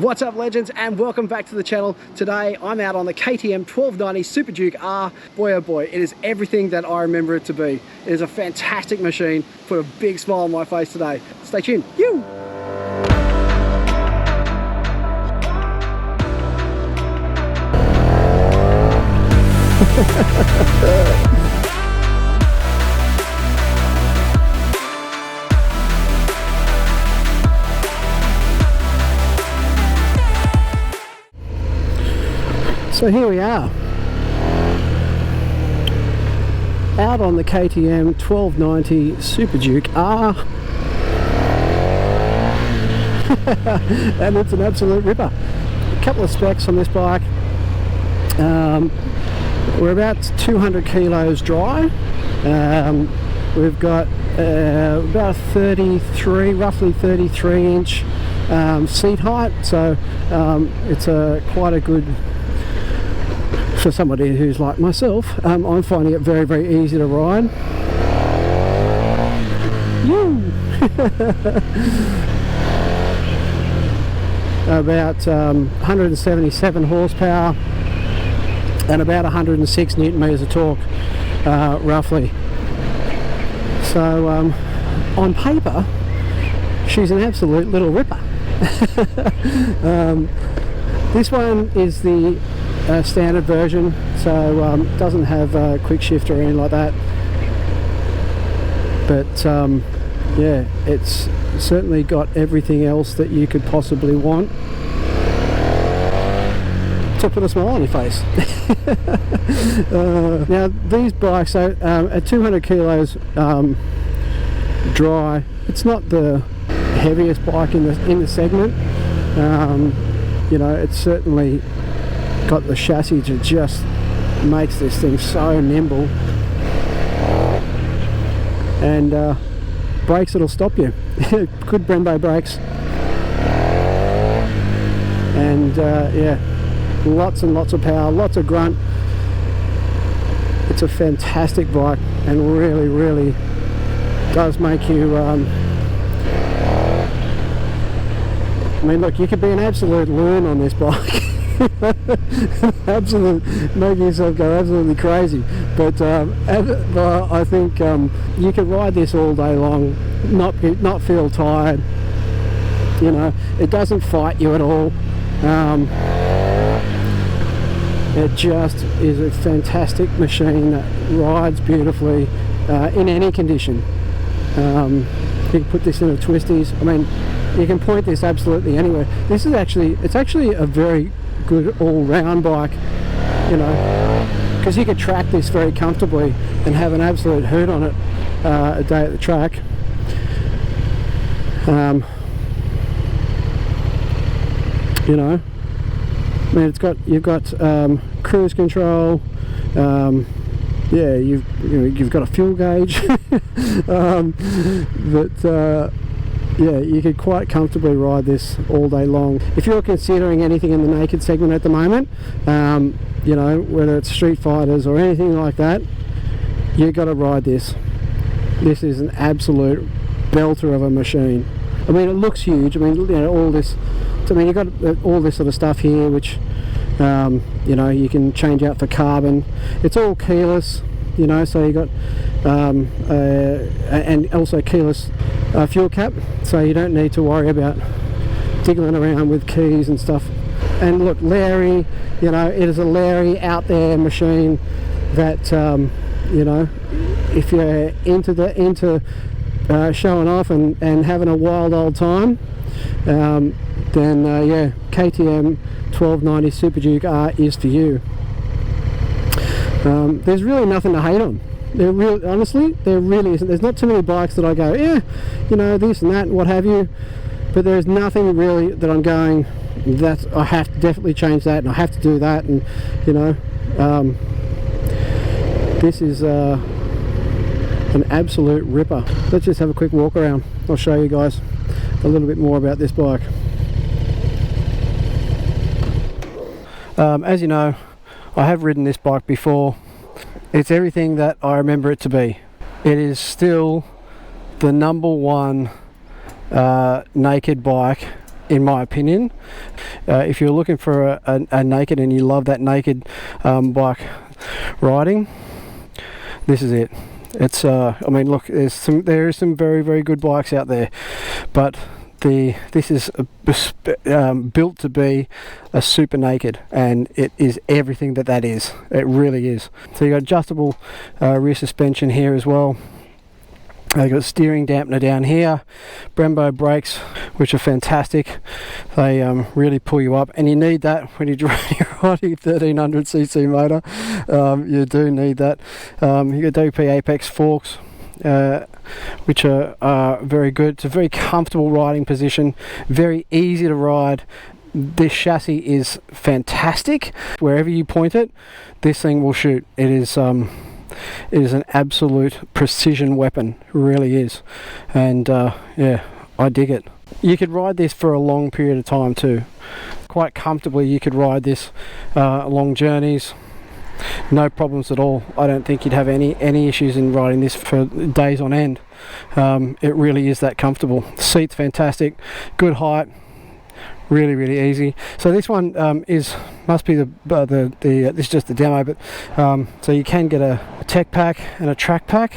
What's up, legends, and welcome back to the channel. Today I'm out on the KTM 1290 SuperDuke R. Boy oh boy, it is everything that I remember it to be. It is a fantastic machine. Put a big smile on my face today. Stay tuned. You. So here we are, out on the KTM 1290 SuperDuke R, and it's an absolute ripper. A couple of specs on this bike. We're about 200 kilos dry. We've got about 33, roughly 33 inch seat height, so it's quite a good, for somebody who's like myself. I'm finding it very, very easy to ride. About 177 horsepower and about 106 newton meters of torque, roughly. So on paper, she's an absolute little ripper. This one is the standard version, so doesn't have a quickshifter or anything like that, but yeah, it's certainly got everything else that you could possibly want to put a smile on your face. Now these bikes, so at 200 kilos dry, it's not the heaviest bike in the segment. You know, it's certainly got the chassis that just makes this thing so nimble, and brakes that'll stop you. Good Brembo brakes, and yeah, lots and lots of power, lots of grunt. It's a fantastic bike and really, really does make you I mean, look, you could be an absolute loon on this bike. Making yourself go absolutely crazy, but I think you can ride this all day long, not feel tired. You know, it doesn't fight you at all. It just is a fantastic machine that rides beautifully in any condition. You can put this in a twisties. I mean, you can point this absolutely anywhere. This is it's actually a very good all-round bike, you know, because you could track this very comfortably and have an absolute hoot on it a day at the track. You know, I mean, you've got cruise control. Yeah, you've got a fuel gauge, but yeah, you could quite comfortably ride this all day long. If you're considering anything in the naked segment at the moment, you know, whether it's street fighters or anything like that, you've got to ride this. This is an absolute belter of a machine. I mean, it looks huge. I mean, you know, all this, I mean, you've got all this sort of stuff here, which you know, you can change out for carbon. It's all keyless, you know, so you got and also keyless fuel cap, so you don't need to worry about diggling around with keys and stuff. And look, Larry, you know, it is a Larry out there machine that you know, if you're into showing off and having a wild old time, then yeah, KTM 1290 SuperDuke R is for you. There's really nothing to hate on. Honestly, there really isn't. There's not too many bikes that I go, yeah, you know, this and that and what have you, but there's nothing really that I'm going, that I have to definitely change that and I have to do that, and you know, this is an absolute ripper. Let's just have a quick walk around. I'll show you guys a little bit more about this bike. As you know, I have ridden this bike before. It's everything that I remember it to be. It is still the #1 naked bike in my opinion. If you're looking for a naked and you love that naked bike riding, this is it. It's I mean, look, there is some very, very good bikes out there, but this is built to be a super naked, and it is everything that is. It really is. So you got adjustable rear suspension here as well. They've got steering dampener down here, Brembo brakes, which are fantastic. They really pull you up, and you need that when you're riding 1300cc motor. You do need that. You got WP Apex forks, which are very good. It's a very comfortable riding position, very easy to ride. This chassis is fantastic. Wherever you point it, this thing will shoot. It is an absolute precision weapon, it really is. And yeah, I dig it. You could ride this for a long period of time too. Quite comfortably you could ride this long journeys, no problems at all. I don't think you'd have any issues in riding this for days on end. It really is that comfortable. The seat's fantastic, good height, really, really easy. So this one must be this is just the demo, but so you can get a tech pack and a track pack.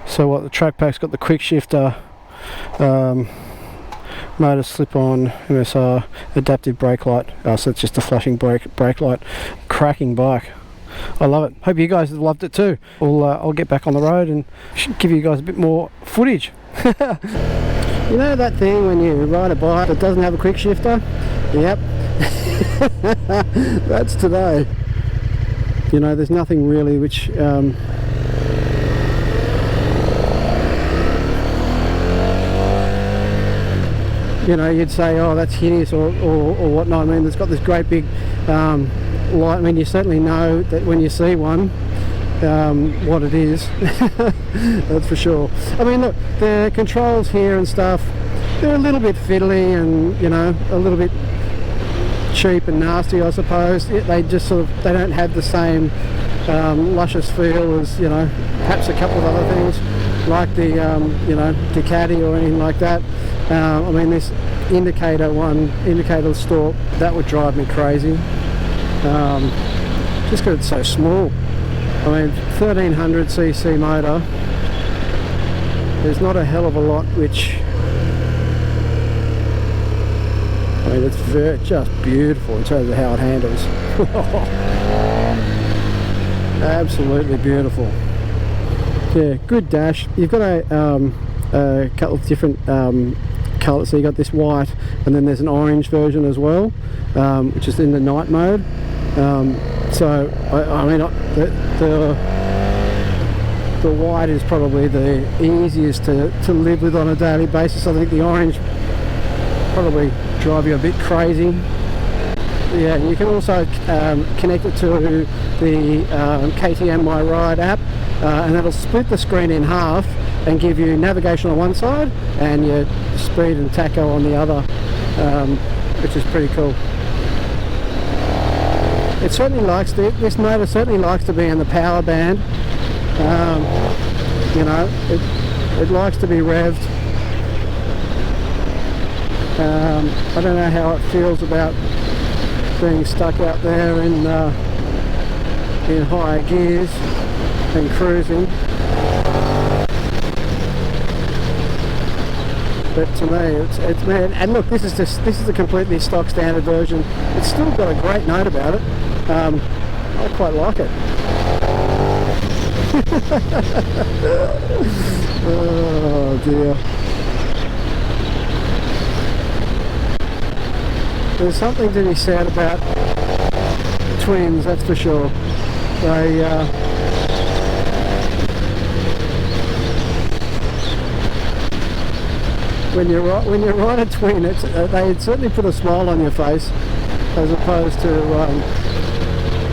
So what the track pack's got the quickshifter, motor slip-on, MSR, adaptive brake light. So it's just a flashing brake light. Cracking bike. I love it. Hope you guys have loved it too. I'll get back on the road and give you guys a bit more footage. You know that thing when you ride a bike that doesn't have a quick shifter? Yep. That's today. You know, there's nothing really which you know, you'd say, oh, that's hideous or whatnot. I mean, it's got this great big light. I mean, you certainly know that when you see one what it is. That's for sure. I mean, look, the controls here and stuff, they're a little bit fiddly and, you know, a little bit cheap and nasty, I suppose. They just sort of, they don't have the same luscious feel as, you know, perhaps a couple of other things like the you know, Ducati or anything like that. I mean, this indicator stalk, that would drive me crazy, just because it's so small. I mean, 1300cc motor, there's not a hell of a lot which, I mean, it's just beautiful in terms of how it handles. Absolutely beautiful. Yeah, good dash. You've got a couple of different colours. So you got this white, and then there's an orange version as well, which is in the night mode. So I mean, the white is probably the easiest to live with on a daily basis. I think the orange probably drive you a bit crazy. Yeah, you can also connect it to the KTM My Ride app, and that'll split the screen in half and give you navigation on one side and your speed and tacho on the other, which is pretty cool. It certainly likes to, this motor certainly likes to be in the power band. You know, it likes to be revved. I don't know how it feels about being stuck out there in higher gears and cruising, but to me it's man. And look, this is a completely stock standard version. It's still got a great note about it. I quite like it. Oh dear. There's something to be said about twins, that's for sure. They when you ride a twin, they certainly put a smile on your face, as opposed to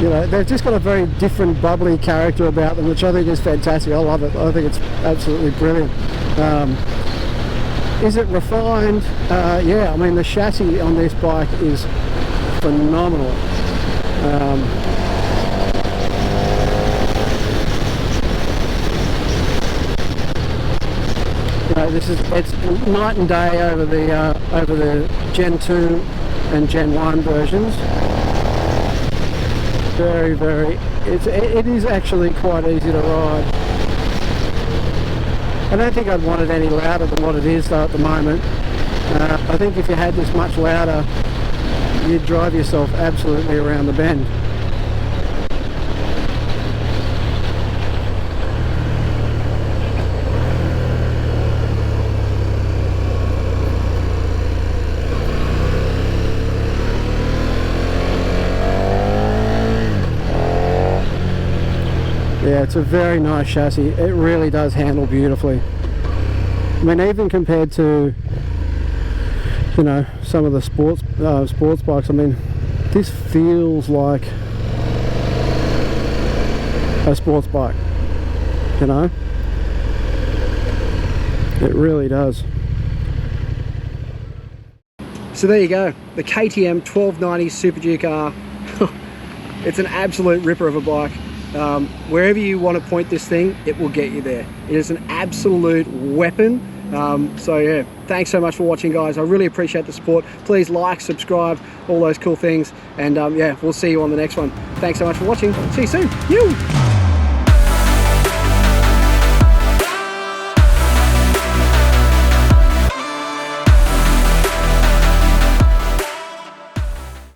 you know, they've just got a very different bubbly character about them, which I think is fantastic. I love it. I think it's absolutely brilliant. Is it refined? Yeah, I mean, the chassis on this bike is phenomenal. You know, it's night and day over the Gen 2 and Gen 1 versions. It is actually quite easy to ride. I don't think I'd want it any louder than what it is though at the moment. I think if you had this much louder, you'd drive yourself absolutely around the bend. Yeah, it's a very nice chassis. It really does handle beautifully. I mean, even compared to, you know, some of the sports bikes, I mean, this feels like a sports bike, you know? It really does. So there you go, the KTM 1290 SuperDuke R. It's an absolute ripper of a bike. Wherever you want to point this thing, it will get you there. It is an absolute weapon. So yeah, thanks so much for watching, guys. I really appreciate the support. Please like, subscribe, all those cool things, and yeah, we'll see you on the next one. Thanks so much for watching. See you soon.